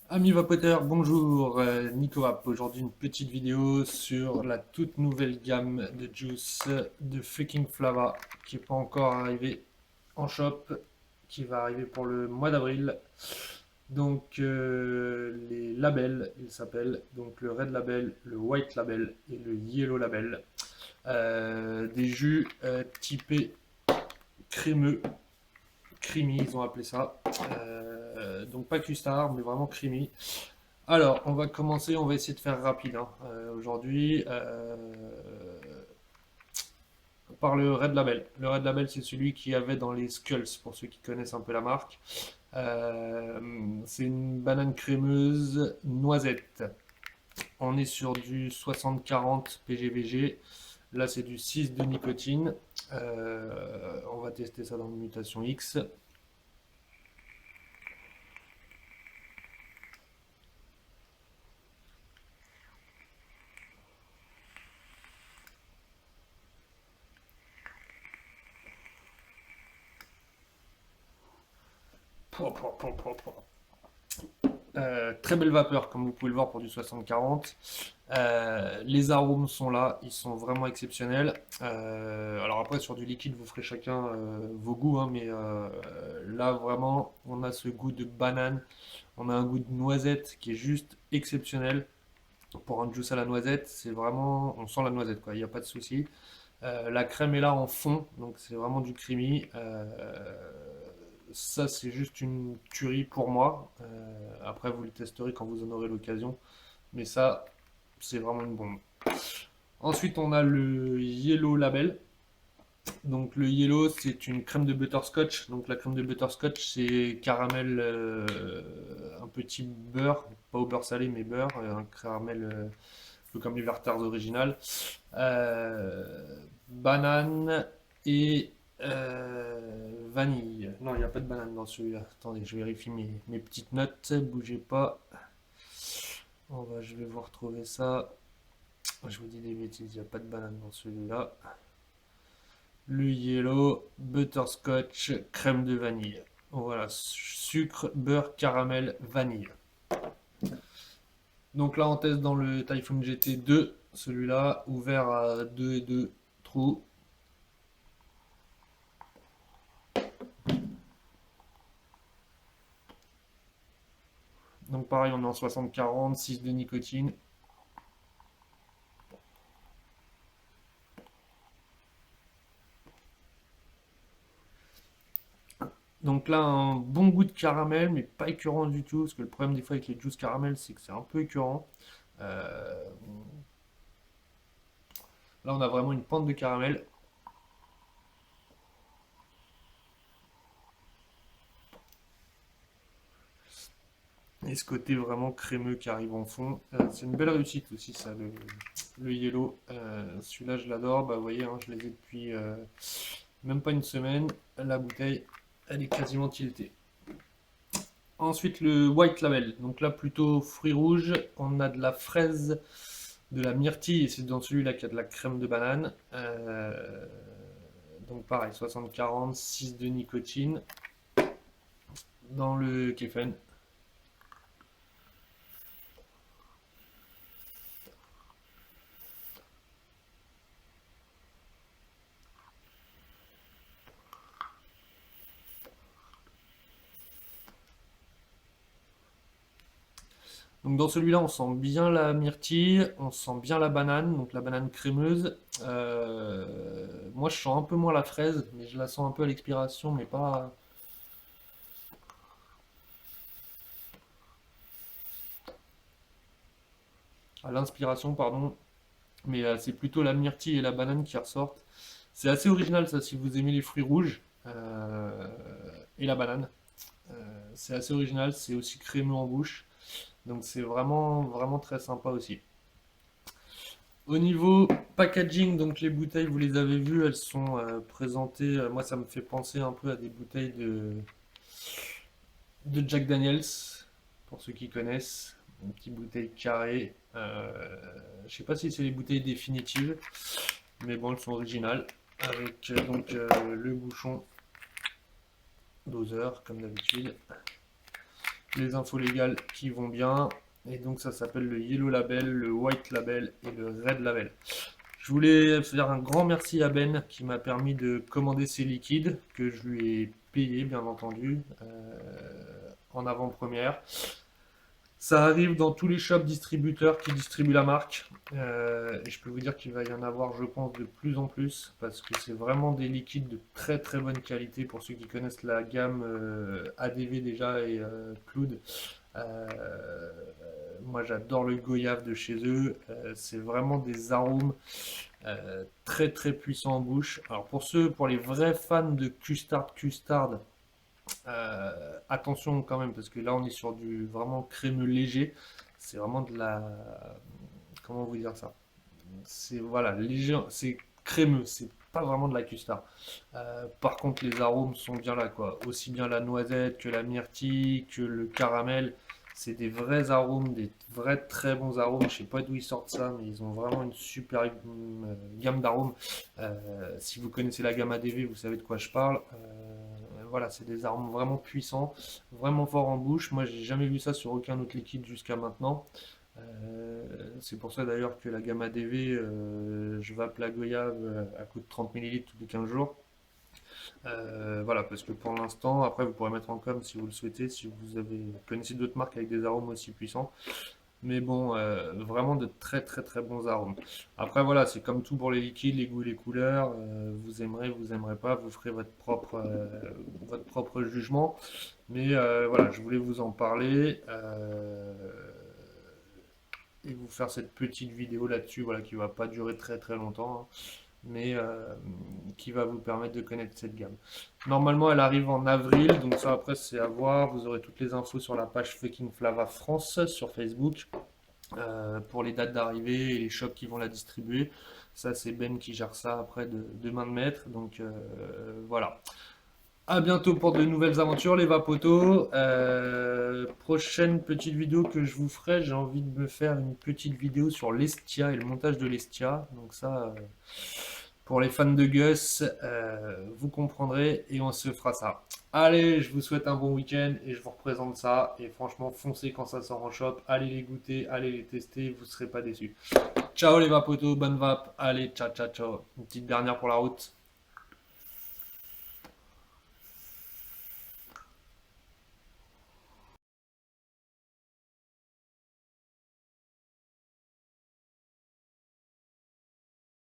Amis vapoteurs, bonjour, Nico Vape. Aujourd'hui une petite vidéo sur la toute nouvelle gamme de juice de Freaking Flava qui n'est pas encore arrivée en shop, qui va arriver pour le mois d'avril. Donc les labels, ils s'appellent donc le Red Label, le White Label et le Yellow Label. Des jus typés crémeux, creamy ils ont appelé ça. Donc pas custard mais vraiment creamy. Alors, on va commencer, on va essayer de faire rapide hein, aujourd'hui par le Red Label. Le Red Label, c'est celui qui avait dans les Skulls, pour ceux qui connaissent un peu la marque. Euh, c'est une banane crémeuse noisette. On est sur du 60-40 PGVG. Là, c'est du 6 de nicotine. On va tester ça dans le mutation X. Pouah, pouah, pouah, pouah, pouah. Très belle vapeur, comme vous pouvez le voir pour du 60-40. Les arômes sont là, ils sont vraiment exceptionnels. Alors après, sur du liquide, vous ferez chacun vos goûts, hein, mais là, vraiment, on a ce goût de banane, on a un goût de noisette qui est juste exceptionnel. Pour un juice à la noisette, c'est vraiment, on sent la noisette, quoi, il n'y a pas de souci. La crème est là en fond, donc c'est vraiment du creamy. Ça, c'est juste une tuerie pour moi. Après, vous le testerez quand vous en aurez l'occasion. Mais ça, c'est vraiment une bombe. Ensuite, on a le Yellow Label. Donc, le Yellow, c'est une crème de butterscotch. Donc, la crème de butterscotch, c'est caramel, un petit beurre, pas au beurre salé, mais beurre, un caramel un peu comme les Werther's original. Banane et vanille. Non, il n'y a pas de banane dans celui-là. Attendez, je vérifie mes petites notes. Bougez pas. Je vais vous retrouver ça. Je vous dis des bêtises, il n'y a pas de banane dans celui-là. Le yellow, butterscotch, crème de vanille. Voilà, sucre, beurre, caramel, vanille. Donc là, on teste dans le Typhoon GT 2, celui-là, ouvert à 2 et 2 trous. Donc pareil, on est en 60-40, 6 de nicotine. Donc là, un bon goût de caramel, mais pas écœurant du tout, parce que le problème des fois avec les juice caramel, c'est que c'est un peu écœurant. Euh, Là, on a vraiment une pente de caramel. Et ce côté vraiment crémeux qui arrive en fond. C'est une belle réussite aussi, ça, le yellow. Celui-là, je l'adore. Bah, vous voyez, hein, je les ai depuis même pas une semaine. La bouteille, elle est quasiment tiltée. Ensuite, le white label. Donc là, plutôt fruits rouges. On a de la fraise, de la myrtille, et c'est dans celui-là qu'il y a de la crème de banane. Donc pareil, 60-40, 6 de nicotine. Dans le Kefen. Donc dans celui-là, on sent bien la myrtille, on sent bien la banane, donc la banane crémeuse. Moi, je sens un peu moins la fraise, mais je la sens un peu à l'expiration, mais pas à l'inspiration, pardon. Mais c'est plutôt la myrtille et la banane qui ressortent. C'est assez original ça, si vous aimez les fruits rouges et la banane. C'est assez original, c'est aussi crémeux en bouche. Donc c'est vraiment, vraiment très sympa aussi. Au niveau packaging, donc les bouteilles, vous les avez vues, elles sont présentées. Moi, ça me fait penser un peu à des bouteilles de Jack Daniels, pour ceux qui connaissent. Une petite bouteille carrée. Je sais pas si c'est les bouteilles définitives, mais bon, elles sont originales. Avec donc le bouchon doseur, comme d'habitude. toutes les infos légales qui vont bien. Et donc ça s'appelle le Yellow Label, le White Label et le Red Label. Je voulais faire un grand merci à Ben qui m'a permis de commander ces liquides que je lui ai payé bien entendu en avant-première. Ça arrive dans tous les shops distributeurs qui distribuent la marque. Et je peux vous dire qu'il va y en avoir, je pense, de plus en plus parce que c'est vraiment des liquides de très très bonne qualité pour ceux qui connaissent la gamme ADV déjà et Cloud. Euh, Moi j'adore le goyave de chez eux. C'est vraiment des arômes très très puissants en bouche. Alors pour les vrais fans de custard, attention quand même, parce que là on est sur du vraiment crémeux léger. C'est vraiment de la. Comment vous dire ça? C'est voilà, léger, c'est crémeux, c'est pas vraiment de la custard. Par contre, les arômes sont bien là, quoi. Aussi bien la noisette que la myrtille, que le caramel. C'est des vrais arômes, des vrais très bons arômes. Je sais pas d'où ils sortent ça, mais ils ont vraiment une super gamme d'arômes. Si vous connaissez la gamme ADV, vous savez de quoi je parle. Voilà, c'est des arômes vraiment puissants, vraiment forts en bouche. Moi, j'ai jamais vu ça sur aucun autre liquide jusqu'à maintenant. C'est pour ça d'ailleurs que la gamme ADV, je vape la goyave à coup de 30 millilitres tous les 15 jours. Voilà, parce que pour l'instant, après vous pourrez mettre en com si vous le souhaitez, si vous connaissez d'autres marques avec des arômes aussi puissants. Mais bon, vraiment de très très très bons arômes. Après voilà, c'est comme tout pour les liquides, les goûts et les couleurs. Vous aimerez, vous aimerez pas, vous ferez votre propre jugement. Mais voilà, je voulais vous en parler et vous faire cette petite vidéo là-dessus, voilà, qui va pas durer très très longtemps, hein, mais qui va vous permettre de connaître cette gamme. Normalement, elle arrive en avril, donc ça après c'est à voir. Vous aurez toutes les infos sur la page Fucking Flava France sur Facebook pour les dates d'arrivée et les shops qui vont la distribuer. Ça, c'est Ben qui gère ça après de main de maître. Donc voilà. À bientôt pour de nouvelles aventures, les vapotos. Prochaine petite vidéo que je vous ferai, j'ai envie de me faire une petite vidéo sur l'Estia et le montage de l'Estia. Donc ça, pour les fans de Gus, vous comprendrez et on se fera ça. Allez, je vous souhaite un bon week-end et je vous représente ça. Et franchement, foncez quand ça sort en shop. Allez les goûter, allez les tester, vous ne serez pas déçus. Ciao les vapotos, bonne vape. Allez, ciao, ciao, ciao. Une petite dernière pour la route.